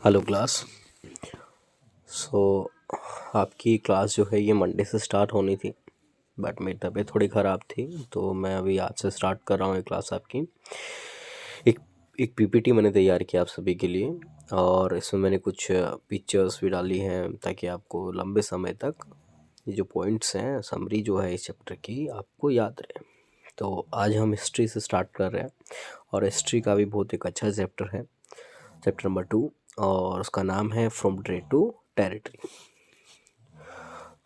Hello class. सो आपकी class जो है ये मंडे से स्टार्ट होनी थी, बट मेरी तबीयत थोड़ी ख़राब थी तो मैं अभी आज से स्टार्ट कर रहा हूँ ये क्लास आपकी। एक एक पीपीटी मैंने तैयार किया आप सभी के लिए, और इसमें मैंने कुछ पिक्चर्स भी डाली हैं ताकि आपको लंबे समय तक ये जो पॉइंट्स हैं, समरी जो है इस चैप्टर की, आपको याद रहे। तो आज हम हिस्ट्री से स्टार्ट कर रहे हैं, और हिस्ट्री का भी बहुत एक अच्छा चैप्टर है, चैप्टर नंबर 2, और उसका नाम है फ्रॉम ट्रेड टू टेरिटरी।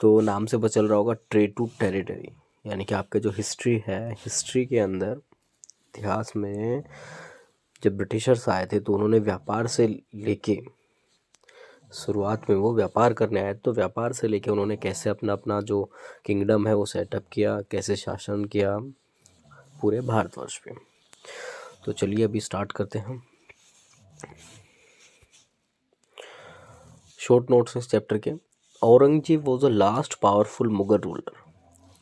तो नाम से पता चल रहा होगा ट्रेड टू टेरिटरी, यानी कि आपका जो हिस्ट्री है, हिस्ट्री के अंदर इतिहास में जब ब्रिटिशर्स आए थे तो उन्होंने व्यापार से लेके, शुरुआत में वो व्यापार करने आए तो व्यापार से लेके उन्होंने कैसे अपना अपना जो किंगडम है वो सेटअप किया, कैसे शासन किया पूरे भारतवर्ष पे। तो चलिए अभी स्टार्ट करते हैं। शॉर्ट नोट्स इस चैप्टर के। Aurangzeb was the last powerful Mughal ruler.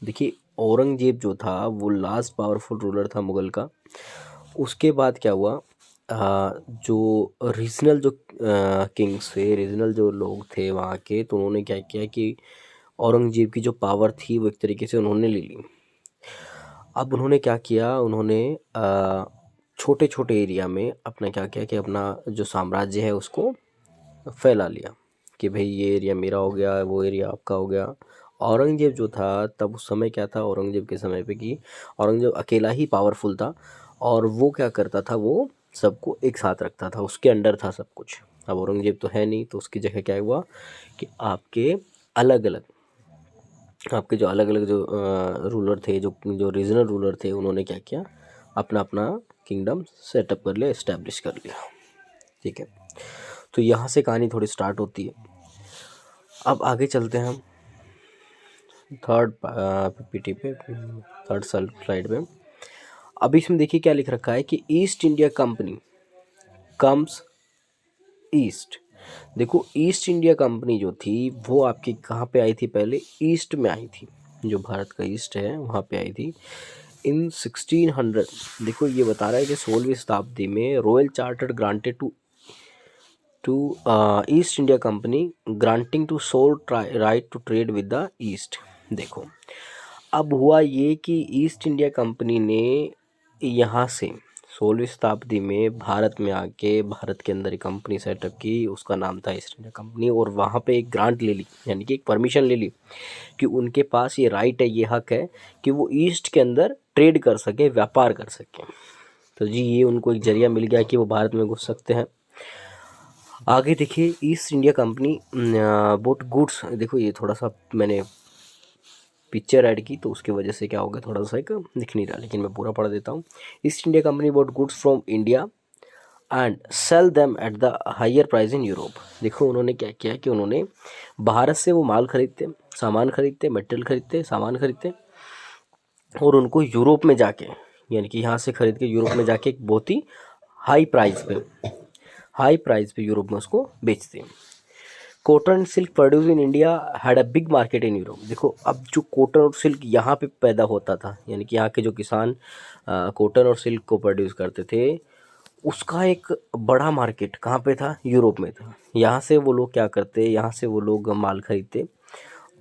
देखिए, औरंगजेब जो था वो लास्ट पावरफुल रूलर था मुगल का। उसके बाद क्या हुआ, जो रीजनल जो किंग्स थे, रीजनल जो लोग थे वहाँ के, तो उन्होंने क्या किया कि औरंगजेब की जो पावर थी वो एक तरीके से उन्होंने ले ली। अब उन्होंने क्या किया, उन्होंने छोटे छोटे एरिया में अपना क्या किया कि अपना जो साम्राज्य है उसको फैला लिया कि भाई ये एरिया मेरा हो गया, वो एरिया आपका हो गया। औरंगजेब जो था तब उस समय क्या था, औरंगजेब के समय पे कि औरंगजेब अकेला ही पावरफुल था, और वो क्या करता था, वो सबको एक साथ रखता था, उसके अंडर था सब कुछ। अब औरंगजेब तो है नहीं, तो उसकी जगह क्या हुआ कि आपके जो अलग अलग जो रूलर थे, जो रीजनल रूलर थे, उन्होंने क्या किया, अपना अपना किंगडम सेटअप कर लिया, इस्टेब्लिश कर लिया। ठीक है, तो यहाँ से कहानी थोड़ी स्टार्ट होती है। अब आगे चलते हैं हम थर्ड पीपीटी पे, थर्ड स्लाइड में। अब इसमें देखिए क्या लिख रखा है कि east India company comes east. देखो, ईस्ट इंडिया कंपनी जो थी वो आपकी कहाँ पे आई थी, पहले ईस्ट में आई थी, जो भारत का ईस्ट है वहाँ पे आई थी इन 1600। देखो ये बता रहा है कि 16वीं शताब्दी में royal charter granted to East India Company granting to sole right to trade with the East. देखो, अब हुआ ये कि ईस्ट इंडिया कंपनी ने यहाँ से 16वीं शताब्दी में भारत में आके भारत के अंदर एक कंपनी सेटअप की, उसका नाम था ईस्ट इंडिया कंपनी, और वहाँ पे एक ग्रांट ले ली, यानी कि एक परमिशन ले ली कि उनके पास ये राइट है, ये हक है कि वो ईस्ट के अंदर ट्रेड कर सके, व्यापार कर सके। तो जी ये उनको एक जरिया मिल गया कि वो भारत में घुस सकते हैं। आगे देखिए, East India Company bought goods. देखो ये थोड़ा सा मैंने पिक्चर ऐड की तो उसकी वजह से क्या होगा, थोड़ा सा एक दिख नहीं रहा, लेकिन मैं पूरा पढ़ देता हूँ। East India Company bought goods from India and sell them at the higher price in Europe. देखो उन्होंने क्या किया कि उन्होंने भारत से वो माल खरीदते, सामान खरीदते, मटेरियल खरीदते, सामान खरीदते, और उनको यूरोप में जाके, यानी कि यहाँ से खरीद के यूरोप में जाके एक बहुत ही हाई प्राइस पे यूरोप में उसको बेचते हैं। Cotton silk produce in India had a big market in Europe. देखो, अब जो कॉटन और सिल्क यहाँ पे पैदा होता था, यानी कि यहाँ के जो किसान कॉटन और सिल्क को प्रोड्यूस करते थे, उसका एक बड़ा मार्केट कहाँ पे था, यूरोप में था। यहाँ से वो लोग क्या करते, यहाँ से वो लोग माल खरीदते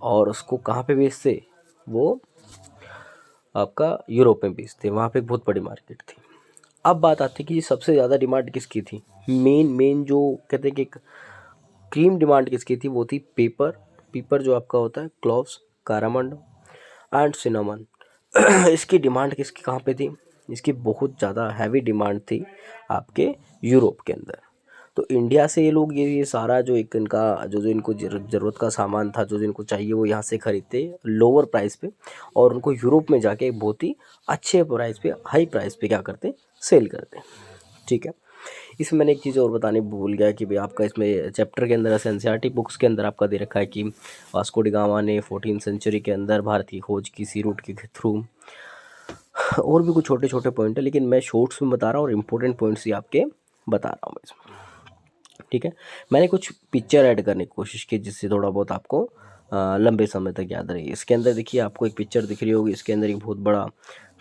और उसको कहाँ पे बेचते, वो आपका यूरोप में बेचते, वहाँ पे एक बहुत बड़ी मार्केट थी। अब बात आती है कि सबसे ज़्यादा डिमांड किसकी थी, मेन जो कहते हैं कि क्रीम डिमांड किसकी थी, वो थी पेपर जो आपका होता है, क्लोव्स, कारामंड एंड सिनामन। इसकी डिमांड किसकी कहाँ पे थी, इसकी बहुत ज़्यादा हैवी डिमांड थी आपके यूरोप के अंदर। तो इंडिया से ये लोग ये सारा जो एक इनका जो इनको ज़रूरत का सामान था, जो इनको चाहिए, वो यहाँ से खरीदते लोअर प्राइस पे, और उनको यूरोप में जाके बहुत ही अच्छे प्राइस पे, हाई प्राइस पे क्या करते, सेल करते। ठीक है, इसमें मैंने एक चीज़ और बताने भूल गया कि भाई आपका इसमें चैप्टर के अंदर ऐसे एनसीईआरटी बुक्स के अंदर आपका दे रखा है कि वास्को डी गामा ने 14वीं सेंचुरी के अंदर भारत की खोज की सी रूट के थ्रू। और भी कुछ छोटे छोटे पॉइंट है, लेकिन मैं शॉर्ट्स में बता रहा हूँ और इम्पोर्टेंट पॉइंट्स ही आपके बता रहा हूँ इसमें। ठीक है, मैंने कुछ पिक्चर ऐड करने की कोशिश की जिससे थोड़ा बहुत आपको लंबे समय तक याद रहे। इसके अंदर देखिए आपको एक पिक्चर दिख रही होगी, इसके अंदर एक बहुत बड़ा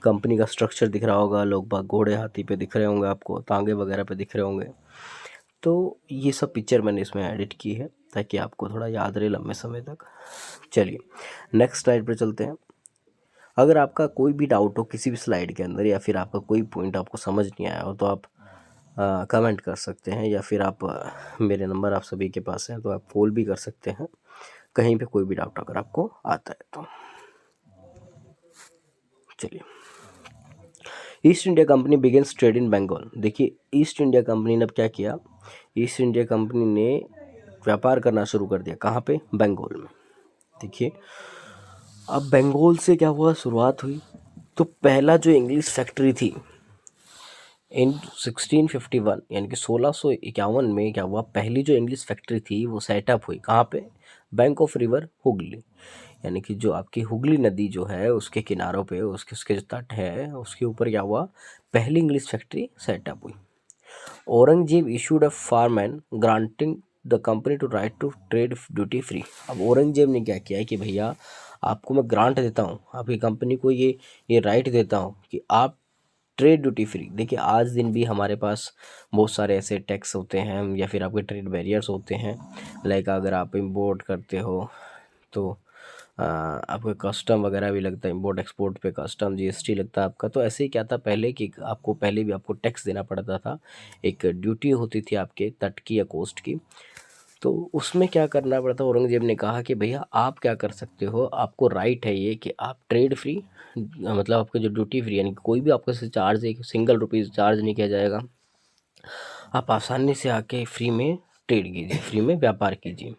कंपनी का स्ट्रक्चर दिख रहा होगा, लोग बाग घोड़े हाथी पे दिख रहे होंगे, आपको तांगे वगैरह पे दिख रहे होंगे। तो ये सब पिक्चर मैंने इसमें एडिट की है ताकि आपको थोड़ा याद रहे लंबे समय तक। चलिए नेक्स्ट स्लाइड पर चलते हैं। अगर आपका कोई भी डाउट हो किसी भी स्लाइड के अंदर या फिर आपका कोई पॉइंट आपको समझ नहीं आया हो तो आप कमेंट कर सकते हैं, या फिर आप मेरे नंबर आप सभी के पास हैं तो आप कॉल भी कर सकते हैं कहीं पे कोई भी डाउट अगर आपको आता है तो। चलिए, East India Company begins trade in Bengal. देखिए ईस्ट इंडिया कंपनी ने अब क्या किया, ईस्ट इंडिया कंपनी ने व्यापार करना शुरू कर दिया कहाँ पे, बंगाल में। देखिए अब बंगाल से क्या हुआ, शुरुआत हुई तो पहला जो इंग्लिश फैक्ट्री थी इन 1651 यानी कि 1651 में क्या हुआ, पहली जो इंग्लिश फैक्ट्री थी वो सेटअप हुई कहाँ पे, बैंक ऑफ रिवर हुगली, यानी कि जो आपकी हुगली नदी जो है उसके किनारों पे उसके जो तट है उसके ऊपर क्या हुआ, पहली इंग्लिश फैक्ट्री सेटअप हुई। Aurangzeb issued a farman granting the company to right to trade duty free. अब औरंगजेब ने क्या किया है कि भैया आपको मैं ग्रांट देता हूँ, आपकी कंपनी को ये राइट देता हूँ कि आप ट्रेड ड्यूटी फ्री। देखिए आज दिन भी हमारे पास बहुत सारे ऐसे टैक्स होते हैं या फिर आपके ट्रेड बैरियर्स होते हैं, लाइक अगर आप इंपोर्ट करते हो तो आपका कस्टम वगैरह भी लगता है, इंपोर्ट एक्सपोर्ट पे कस्टम जीएसटी लगता है आपका। तो ऐसे ही क्या था पहले कि आपको पहले भी आपको टैक्स देना पड़ता था, एक ड्यूटी होती थी आपके तट की या कोस्ट की, तो उसमें क्या करना पड़ता। औरंगजेब ने कहा कि भैया आप क्या कर सकते हो, आपको राइट है ये कि आप ट्रेड फ्री, मतलब आपका जो ड्यूटी फ्री यानी कोई भी आपके से चार्ज, एक सिंगल रुपीज़ चार्ज नहीं किया जाएगा, आप आसानी से आके फ्री में ट्रेड कीजिए, फ्री में व्यापार कीजिए।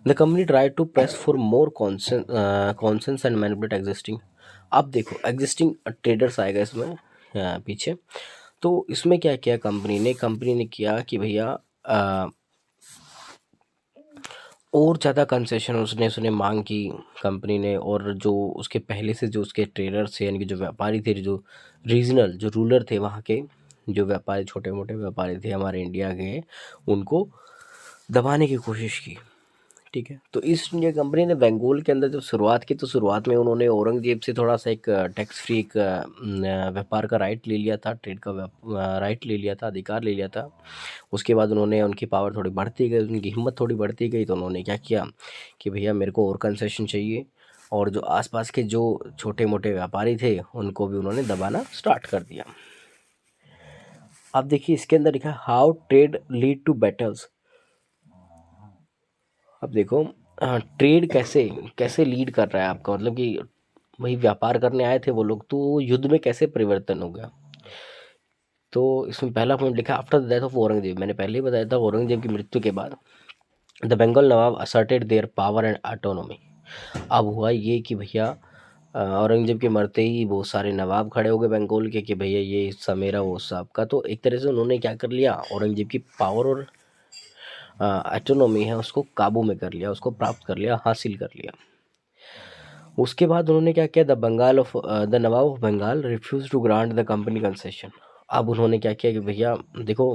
The company try to press for more concessions and manipulate existing. अब देखो एग्जिस्टिंग ट्रेडर्स आएगा इसमें पीछे, तो इसमें क्या किया कंपनी ने किया कि भैया और ज़्यादा कंसेशन उसने मांग की कंपनी ने, और जो उसके पहले से जो उसके ट्रेडर्स थे यानी कि जो व्यापारी थे, जो रीजनल जो रूलर थे वहाँ के, जो व्यापारी छोटे मोटे व्यापारी थे हमारे इंडिया के, उनको दबाने की कोशिश की। ठीक है, तो ईस्ट इंडिया कंपनी ने बंगाल के अंदर जब शुरुआत की तो शुरुआत में उन्होंने औरंगजेब से थोड़ा सा एक टैक्स फ्री एक व्यापार का राइट ले लिया था, ट्रेड का राइट ले लिया था, अधिकार ले लिया था। उसके बाद उन्होंने उनकी पावर थोड़ी बढ़ती गई, उनकी हिम्मत थोड़ी बढ़ती गई, तो उन्होंने क्या किया कि भैया मेरे को और कंसेशन चाहिए, और जो आसपास के जो छोटे मोटे व्यापारी थे उनको भी उन्होंने दबाना स्टार्ट कर दिया। अब देखिए इसके अंदर लिखा है how trade lead to battles. अब देखो ट्रेड कैसे कैसे लीड कर रहा है आपका, मतलब कि वही व्यापार करने आए थे वो लोग, तो युद्ध में कैसे परिवर्तन हो गया। तो इसमें पहला पॉइंट लिखा after the death of Aurangzeb, मैंने पहले ही बताया था औरंगजेब की मृत्यु के बाद the Bengal nawab asserted their power and autonomy. अब हुआ ये कि भैया औरंगजेब के मरते ही बहुत सारे नवाब खड़े हो गए बंगाल के कि भैया ये हिस्सा मेरा वो हिस्सा आपका। तो एक तरह से उन्होंने क्या कर लिया, औरंगजेब की पावर और ऑटोनॉमी है उसको काबू में कर लिया, उसको प्राप्त कर लिया, हासिल कर लिया। उसके बाद उन्होंने क्या किया, the nawab of Bengal refuse to grant the company concession. अब उन्होंने क्या किया कि भैया देखो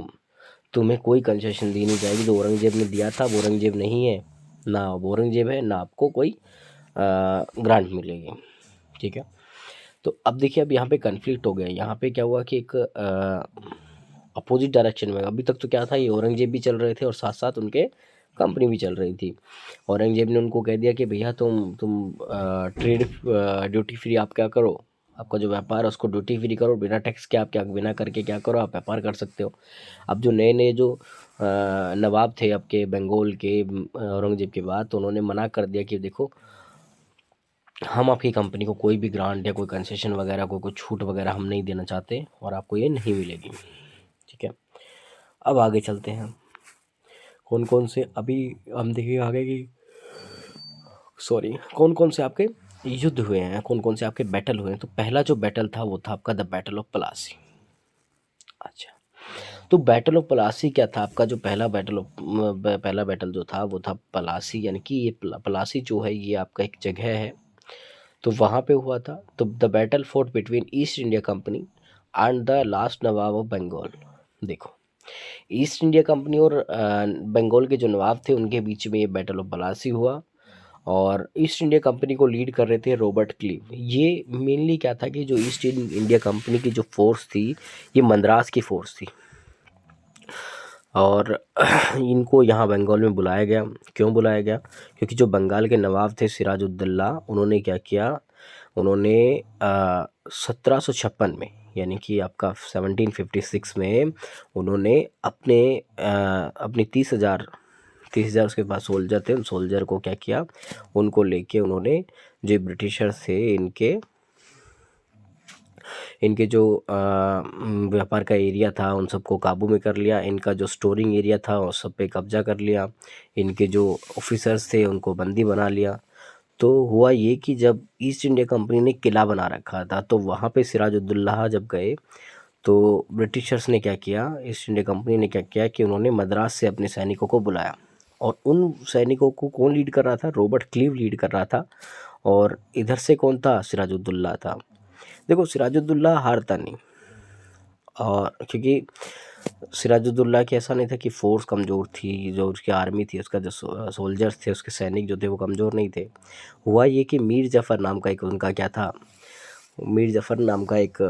तुम्हें कोई कंसेशन दी नहीं जाएगी, जो औरंगजेब ने दिया था वो औरंगजेब नहीं है, ना वो औरंगजेब है, ना आपको कोई ग्रांट मिलेगी। ठीक है, तो अब देखिए अब यहाँ पे कन्फ्लिक्ट हो गया, यहाँ पे क्या हुआ कि एक अपोजिट डायरेक्शन में, अभी तक तो क्या था ये औरंगजेब भी चल रहे थे और साथ साथ उनके कंपनी भी चल रही थी। औरंगजेब ने उनको कह दिया कि भैया तुम ट्रेड ड्यूटी फ्री आप क्या करो, आपका जो व्यापार है उसको ड्यूटी फ्री करो, बिना टैक्स के आप क्या बिना करके क्या करो आप व्यापार कर सकते हो। अब जो नए नए जो नवाब थे आपके बंगाल के औरंगजेब के बाद, तो उन्होंने मना कर दिया कि देखो हम आपकी कंपनी को कोई भी ग्रांट या कोई कंसेशन वगैरह कोई छूट वगैरह हम नहीं देना चाहते और आपको ये नहीं मिलेगी। ठीक है, अब आगे चलते हैं कौन कौन से अभी हम देखिए आगे की कौन कौन से आपके युद्ध हुए हैं, कौन कौन से आपके बैटल हुए हैं। तो पहला जो बैटल था वो था आपका द बैटल ऑफ प्लासी। अच्छा, तो बैटल ऑफ प्लासी क्या था आपका, जो पहला बैटल जो था वो था प्लासी, यानी कि ये प्लासी जो है ये आपका एक जगह है, तो वहाँ पे हुआ था। तो the battle fought between East India Company and the last nawab of Bengal. देखो ईस्ट इंडिया कंपनी और बंगाल के जो नवाब थे उनके बीच में ये बैटल ऑफ प्लासी हुआ, और ईस्ट इंडिया कंपनी को लीड कर रहे थे रॉबर्ट क्लीव। ये मेनली क्या था कि जो ईस्ट इंडिया कंपनी की जो फोर्स थी ये मद्रास की फोर्स थी, और इनको यहाँ बंगाल में बुलाया गया। क्यों बुलाया गया? क्योंकि जो बंगाल के नवाब थे सिराजुद्दौला, उन्होंने क्या किया, उन्होंने 1756 में, यानी कि आपका 1756 में उन्होंने अपनी 30,000 उसके पास सोल्जर थे, उन सोल्जर को क्या किया, उनको लेके उन्होंने जो ब्रिटिशर्स थे इनके जो व्यापार का एरिया था उन सबको काबू में कर लिया। इनका जो स्टोरिंग एरिया था उस सब पे कब्जा कर लिया। इनके जो ऑफिसर्स थे उनको बंदी बना लिया। तो हुआ ये कि जब ईस्ट इंडिया कंपनी ने किला बना रखा था, तो वहाँ पे सिराजुद्दौला जब गए तो ब्रिटिशर्स ने क्या किया, ईस्ट इंडिया कंपनी ने क्या किया कि उन्होंने मद्रास से अपने सैनिकों को बुलाया। और उन सैनिकों को कौन लीड कर रहा था? रॉबर्ट क्लीव लीड कर रहा था। और इधर से कौन था? सिराजुद्दौला था। देखो सिराजुद्दौला हारता नहीं, और क्योंकि सिराजुद्दौला की ऐसा नहीं था कि फोर्स कमज़ोर थी, जो उसकी आर्मी थी, उसका जो सोल्जर्स थे, उसके सैनिक जो थे वो कमज़ोर नहीं थे। हुआ ये कि मीर जफ़र नाम का एक उनका क्या था, मीर जफ़र नाम का एक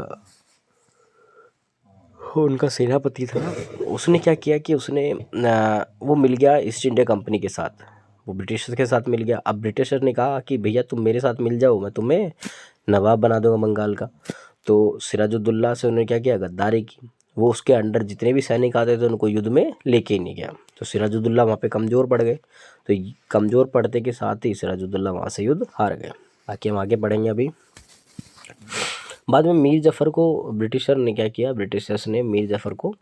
उनका सेनापति था। उसने क्या किया कि उसने वो मिल गया ईस्ट इंडिया कंपनी के साथ, वो ब्रिटिशर्स के साथ मिल गया। अब ब्रिटिशर ने कहा कि भैया तुम मेरे साथ मिल जाओ, मैं तुम्हें नवाब बना दूंगा बंगाल का। तो सिराजुद्दौला से उन्होंने क्या किया, गद्दारी की। वो उसके अंडर जितने भी सैनिक आते थे उनको युद्ध में लेके ही नहीं गया। तो सिराजुद्दौला वहाँ पे कमज़ोर पड़ गए। तो कमज़ोर पड़ने के साथ ही सिराजुद्दौला वहाँ से युद्ध हार गए। बाकी हम आगे बढ़ेंगे अभी। बाद में मीर जफ़र को ब्रिटिशर ने क्या किया, ब्रिटिशर्स ने मीर जफ़र को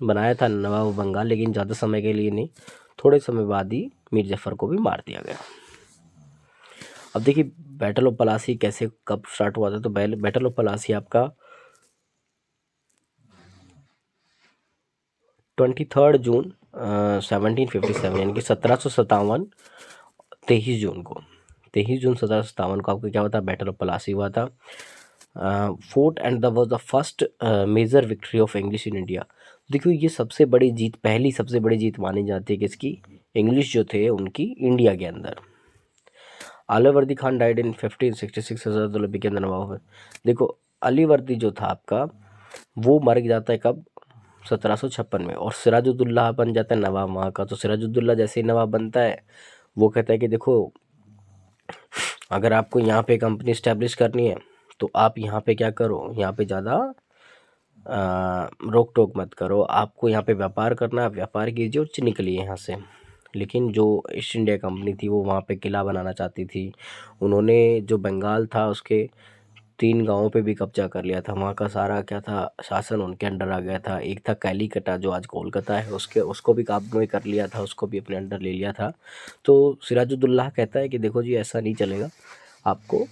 बनाया था नवाब बंगाल, लेकिन ज़्यादा समय के लिए नहीं, थोड़े समय बाद ही मीर जफ़र को भी मार दिया गया। अब देखिए बैटल ऑफ पलासी कैसे कब स्टार्ट हुआ था। तो बैटल ऑफ पलासी आपका 23 जून 1757 यानी कि 1757 23 जून को 1757 को आपको क्या हुआ था, बैटल ऑफ पलासी हुआ था। Fought and the was the first major victory of English in India. देखिए ये सबसे बड़ी जीत, पहली सबसे बड़ी जीत मानी जाती है किसकी, इंग्लिश जो थे उनकी इंडिया के अंदर। Alivardi Khan died in 1566 Sirajuddaula became the nawab. देखो अलीवर्दी जो था आपका वो मर जाता है कब, 1756 में, और सिराजुद्दौला बन जाता है नवाब वहाँ का। तो सिराजुद्दौला जैसे ही नवाब बनता है वो कहता है कि देखो अगर आपको यहाँ पे कंपनी इस्टेब्लिश करनी है तो आप यहाँ पे क्या करो, यहाँ पे ज़्यादा रोक टोक मत करो, आपको यहाँ पे व्यापार करना है, व्यापार कीजिए और निकलिए यहाँ से। लेकिन जो ईस्ट इंडिया कंपनी थी वो वहाँ पे किला बनाना चाहती थी। उन्होंने जो बंगाल था उसके 3 गांवों पे भी कब्जा कर लिया था। वहाँ का सारा क्या था, शासन उनके अंडर आ गया था। एक था कैलीकटा जो आज कोलकाता है, उसको भी काबू में कर लिया था, उसको भी अपने अंडर ले लिया था। तो सिराजुद्दौला कहता है कि देखो जी ऐसा नहीं चलेगा, आपको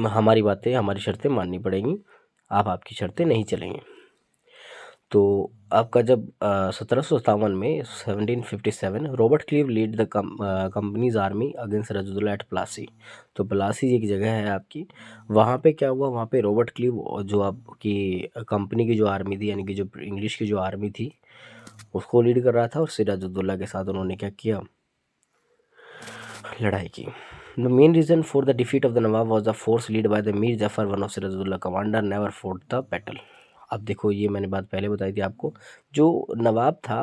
हमारी बातें, हमारी शर्तें माननी पड़ेंगी, आपकी शर्तें नहीं चलेंगी। तो आपका जब 1757 में 1757 Robert Clive led the company's army against Sirajuddaulah at Plassey. तो प्लासी एक जगह है आपकी, वहाँ पे क्या हुआ, वहाँ पे रॉबर्ट क्लीव जो आपकी कंपनी की जो आर्मी थी, यानी कि जो इंग्लिश की जो आर्मी थी उसको लीड कर रहा था, और सिराजुद्दौला के साथ उन्होंने क्या किया, लड़ाई की। The main reason for the defeat of the Nawab was the force led by the Mir Jafar, one of Sirajuddaulah commander, never fought the battle. अब देखो ये मैंने बात पहले बताई थी आपको, जो नवाब था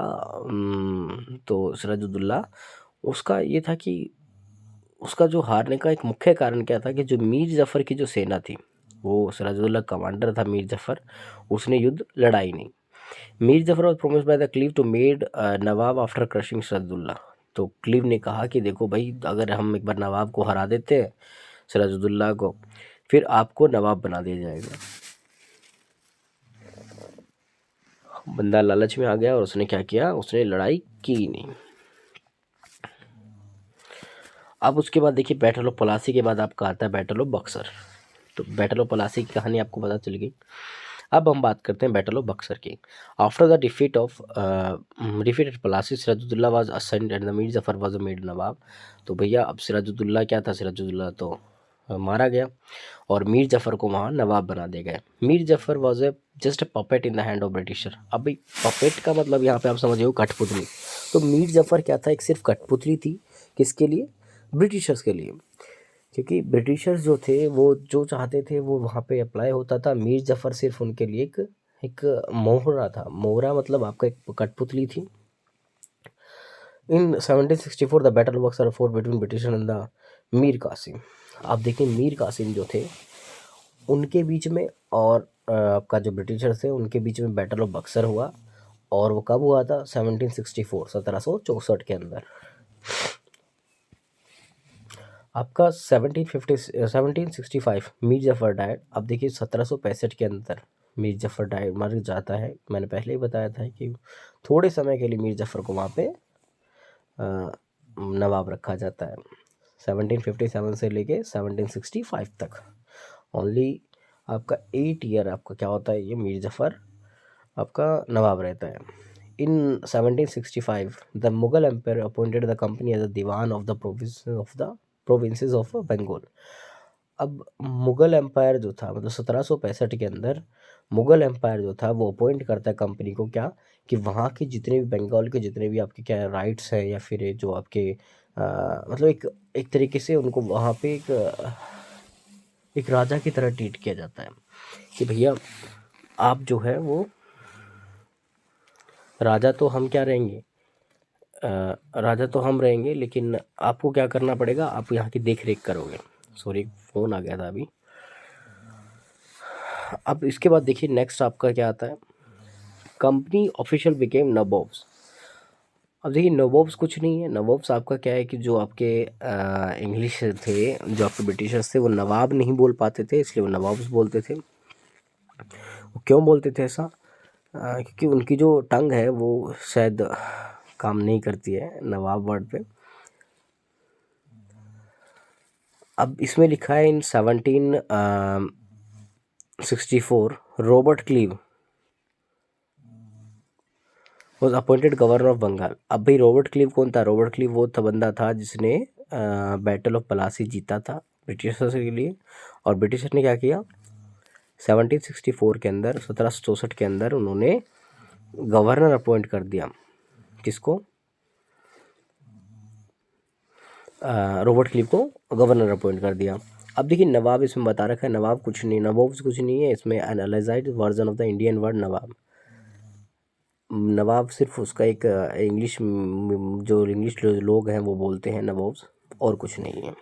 तो सिराजुद्दौला, उसका ये था कि उसका जो हारने का एक मुख्य कारण क्या था कि जो मीर जफ़र की जो सेना थी, वो सिराजुद्दौला कमांडर था मीर जफ़र, उसने युद्ध लड़ाई नहीं। Mir Jafar was promised by the Clive to made nawab after crushing Sirajuddaulah. तो क्लीव ने कहा कि देखो भाई अगर हम एक बार नवाब को हरा देते हैं, सिराजुद्दौला को, फिर आपको नवाब बना दिया जाएगा। बंदा लालच में आ गया और उसने क्या किया, उसने लड़ाई की नहीं। अब उसके बाद देखिए बैटल ऑफ पलासी के बाद आपका आता है बैटल ऑफ बक्सर। तो बैटल ऑफ पलासी की कहानी आपको पता चल गई। अब हम बात करते हैं बैटल ऑफ बक्सर की। After the defeat at Plassey, Sirajuddaula was assent and the Mir Jafar was made nawab. तो भैया अब सिराजुद्दौला क्या था, सिराजुद्दौला तो मारा गया और मीर जफ़र को वहाँ नवाब बना दिया गया। Mir Zafar was a just a puppet in the hand of britisher. अब भाई पपेट का मतलब यहाँ पे आप समझिए हो कठपुतली। तो मीर जफ़र क्या था, एक सिर्फ कठपुतली थी, किसके लिए, ब्रिटिशर्स के लिए। क्योंकि ब्रिटिशर्स जो थे वो जो चाहते थे वो वहाँ पे अप्लाई होता था। मीर जफ़र सिर्फ उनके लिए एक मोहरा था। मोहरा मतलब आपका एक कठपुतली थी। In 1764 the battle of Buxar fought between British and the Mir Qasim. आप देखिए मीर कासिम जो थे उनके बीच में और आपका जो ब्रिटिशर्स थे उनके बीच में बैटल ऑफ बक्सर हुआ। और वो कब हुआ था? 1764 1764 के अंदर। आपका 1765 मीर जफ़र डाइड। अब देखिए 1765 के अंदर मीर जफ़र डाइड मर जाता है। मैंने पहले ही बताया था कि थोड़े समय के लिए मीर जफ़र को वहाँ पे नवाब रखा जाता है। 1757 से लेके 1765 तक ओनली आपका 8 ईयर आपका क्या होता है, ये मीर जफ़र आपका नवाब रहता है। In 1765 the Mughal empire appointed the company as a diwan of the provinces of Bengal. अब मुगल एम्पायर जो था मतलब 1765 के अंदर मुगल एम्पायर जो था वो अपॉइंट करता है कंपनी को, क्या कि वहाँ के जितने भी बंगाल के जितने भी आपके क्या राइट्स हैं या फिर ये जो आपके मतलब एक तरीके से उनको वहाँ पे एक राजा की तरह ट्रीट किया जाता है कि भैया आप जो है वो राजा तो हम क्या रहेंगे, राजा तो हम रहेंगे लेकिन आपको क्या करना पड़ेगा, आप यहाँ की देख रेख करोगे। सॉरी फ़ोन आ गया था अभी। अब इसके बाद देखिए नेक्स्ट आपका क्या आता है, कंपनी ऑफिशियल बिकेम नवाब्स। अब देखिए नवाब्स कुछ नहीं है, नवाब्स आपका क्या है कि जो आपके इंग्लिश थे, जो आपके ब्रिटिशर्स थे वो नवाब नहीं बोल पाते थे इसलिए वो नवाब्स बोलते थे। वो क्यों बोलते थे ऐसा? क्योंकि उनकी जो टंग है वो शायद काम नहीं करती है नवाब वर्ड पे। अब इसमें लिखा है in 1764 Robert Clive was appointed governor of Bengal. अब भाई रॉबर्ट क्लीव कौन था? रॉबर्ट क्लीव वो था बंदा था जिसने बैटल ऑफ पलासी जीता था ब्रिटिशर्स के लिए। और ब्रिटिशर ने क्या किया 1764 के अंदर 1764 के अंदर उन्होंने गवर्नर अपॉइंट कर दिया। किसको? रॉबर्ट क्लीव को गवर्नर अपॉइंट कर दिया। अब देखिए नवाब इसमें बता रखा है, नवाब कुछ नहीं, नवाब कुछ नहीं है, इसमें analysed version of the Indian word nawab. नवाब सिर्फ उसका एक इंग्लिश जो इंग्लिश लोग हैं वो बोलते हैं नवाब्स, और कुछ नहीं है।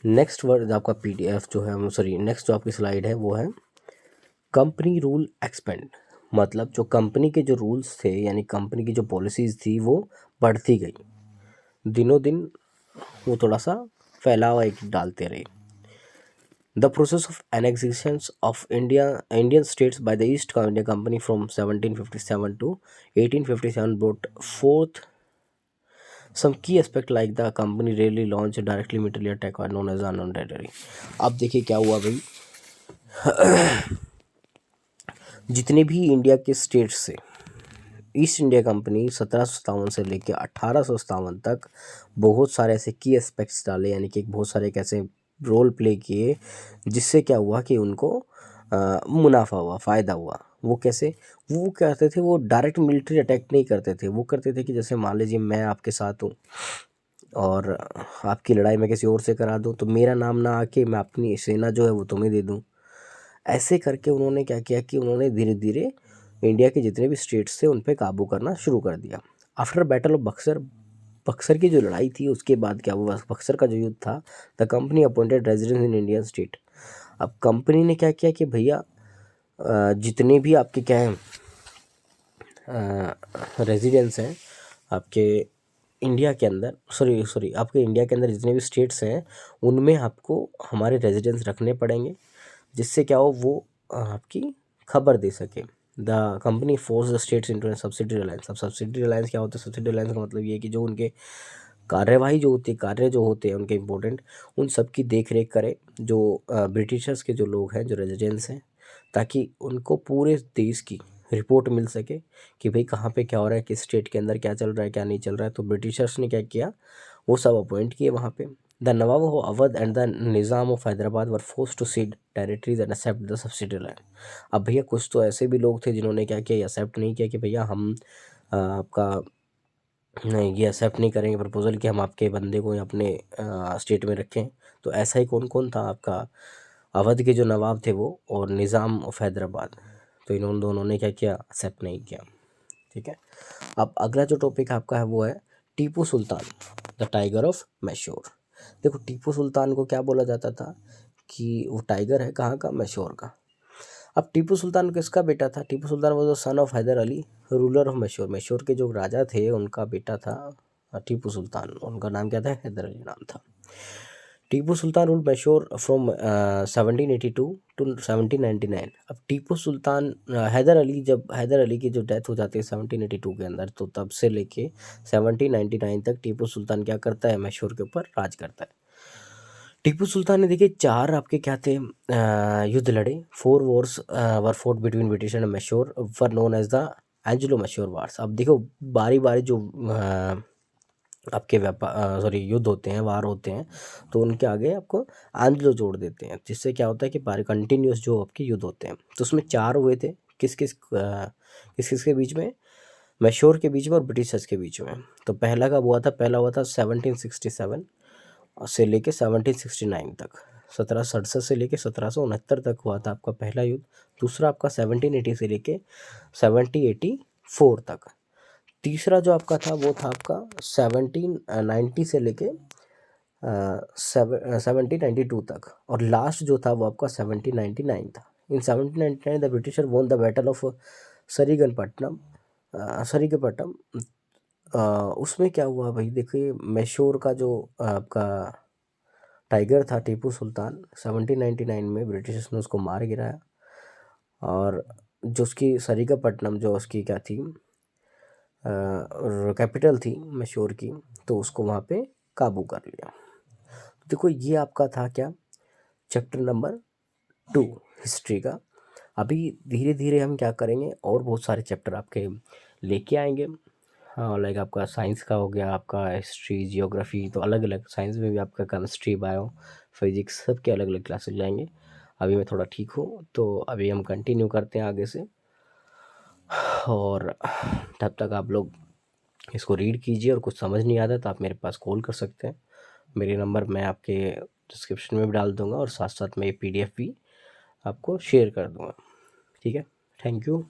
नेक्स्ट वर्ड आपका पीडीएफ जो है सॉरी नेक्स्ट जो आपकी स्लाइड है वो है कंपनी रूल एक्सपेंड। मतलब जो कंपनी के जो रूल्स थे यानी कंपनी की जो पॉलिसीज़ थी वो बढ़ती गई, दिनों दिन वो थोड़ा सा फैलाव एक डालते रहे। The process of annexation of Indian states by the East India Company from 1757 to 1857 brought forth some key aspect like the company rarely launched directly military attack or known as unknown territory। अब देखिए क्या हुआ भाई, जितने भी India के states से east India company 1757 से लेकर 1857 तक बहुत सारे ऐसे की एस्पेक्ट्स डाले, यानी कि बहुत सारे एक ऐसे रोल प्ले किए जिससे क्या हुआ कि उनको मुनाफा हुआ, फ़ायदा हुआ। वो कैसे? वो कहते थे वो डायरेक्ट मिलिट्री अटैक नहीं करते थे, वो करते थे कि जैसे मान लीजिए मैं आपके साथ हूँ और आपकी लड़ाई मैं किसी और से करा दूँ तो मेरा नाम ना आके मैं अपनी सेना जो है वो तुम्हें दे दूँ। ऐसे करके उन्होंने क्या किया कि उन्होंने धीरे धीरे इंडिया के जितने भी स्टेट्स थे उन पे काबू करना शुरू कर दिया। After battle of Buxar, Buxar की जो लड़ाई थी उसके बाद क्या हुआ, बक्सर का जो युद्ध था, the company appointed residence in Indian state. अब कंपनी ने क्या किया कि भैया जितने भी आपके क्या हैं रेजिडेंस हैं आपके इंडिया के अंदर, सॉरी आपके इंडिया के अंदर जितने भी स्टेट्स हैं उनमें आपको हमारे रेजिडेंस रखने पड़ेंगे, जिससे क्या हो वो आपकी खबर दे सके। The company force the states into subsidy alliance. अब सब्सिडी अलायंस क्या होता है? सब्सिडी अलायंस का मतलब ये है कि जो उनके कार्यवाही जो होती है, कार्य जो होते हैं उनके इम्पोर्टेंट, उन सब की देख रेख करे जो ब्रिटिशर्स के जो लोग हैं जो रेजिडेंट्स हैं, ताकि उनको पूरे देश की रिपोर्ट मिल सके कि भाई कहाँ पे क्या हो रहा है, किस स्टेट के अंदर क्या चल रहा है क्या नहीं चल रहा है। तो ब्रिटिशर्स ने क्या किया, वो सब अपॉइंट किए वहाँ पे। The nawab of Awadh and the Nizam of Hyderabad were force to cede territories and accept the subsidy land. अब भैया कुछ तो ऐसे भी लोग थे जिन्होंने क्या किया, एक्सेप्ट नहीं किया कि भैया हम आपका नहीं, ये एक्सेप्ट नहीं करेंगे प्रपोजल कि हम आपके बंदे को अपने स्टेट में रखें। तो ऐसा ही कौन कौन था आपका, अवध के जो नवाब थे वो, और निज़ाम ऑफ हैदराबाद, तो इन दोनों ने क्या किया, एक्सेप्ट नहीं किया। ठीक है। अब अगला जो टॉपिक आपका है वो है Tipu Sultan, the tiger of Mysore. देखो टीपू सुल्तान को क्या बोला जाता था कि वो टाइगर है कहाँ का, मैसूर का। अब टीपू सुल्तान किसका बेटा था, टीपू सुल्तान वो जो son of Hyder Ali, ruler of Mysore, Mysore के जो राजा थे उनका बेटा था टीपू सुल्तान। उनका नाम क्या था, हैदर अली नाम था। Tipu Sultan rule Mysore from 1782 to 1799। अब टीपू सुल्तान हैदर अली, जब हैदर अली की जो डेथ हो जाती है 1782 के अंदर, तो तब से लेके 1799 तक टीपू सुल्तान क्या करता है, मैसूर के ऊपर राज करता है। टीपू सुल्तान ने देखिए 4 आपके क्या थे युद्ध लड़े। 4 wars were fought between British and Mysore, were known as the Anglo Mysore wars. अब देखो बारी बारी जो आपके व्यापार सॉरी युद्ध होते हैं, वार होते हैं, तो उनके आगे आपको एंग्लो जोड़ देते हैं, जिससे क्या होता है कि बारी कंटिन्यूस जो आपके युद्ध होते हैं। तो उसमें 4 हुए थे, किस किस के बीच में, मैसूर के बीच में और ब्रिटिशर्स के बीच में। तो पहला कब हुआ था, पहला हुआ था 1767 से लेके 1769 तक, 1767 से लेके 1769 तक हुआ था आपका पहला युद्ध। दूसरा आपका 1780 से लेके 1784 तक। तीसरा जो आपका था वो था आपका 1790 से लेके 1792 तक, और लास्ट जो था वो आपका 1799 था। In 1799 the Britisher won the battle of Seringapatam. Seringapatam उसमें क्या हुआ भाई, देखिए मैसूर का जो आपका टाइगर था टीपू सुल्तान, 1799 में ब्रिटिशर्स ने उसको मार गिराया, और जो उसकी सरीगंगपट्टनम जो उसकी क्या थी कैपिटल थी मैसूर की, तो उसको वहाँ पे काबू कर लिया। तो देखो ये आपका था क्या, चैप्टर नंबर 2 हिस्ट्री का। अभी धीरे धीरे हम क्या करेंगे, और बहुत सारे चैप्टर आपके लेके आएंगे। हाँ, लाइक आपका साइंस का हो गया, आपका हिस्ट्री, जियोग्राफी, तो अलग अलग साइंस में भी आपका केमिस्ट्री, बायो, फिजिक्स, सब के अलग अलग क्लासेस लाएंगे। अभी मैं थोड़ा ठीक हूँ, तो अभी हम कंटिन्यू करते हैं आगे से, और तब तक आप लोग इसको रीड कीजिए, और कुछ समझ नहीं आता तो आप मेरे पास कॉल कर सकते हैं। मेरे नंबर मैं आपके डिस्क्रिप्शन में भी डाल दूँगा, और साथ साथ मैं ये PDF भी आपको शेयर कर दूँगा। ठीक है, थैंक यू।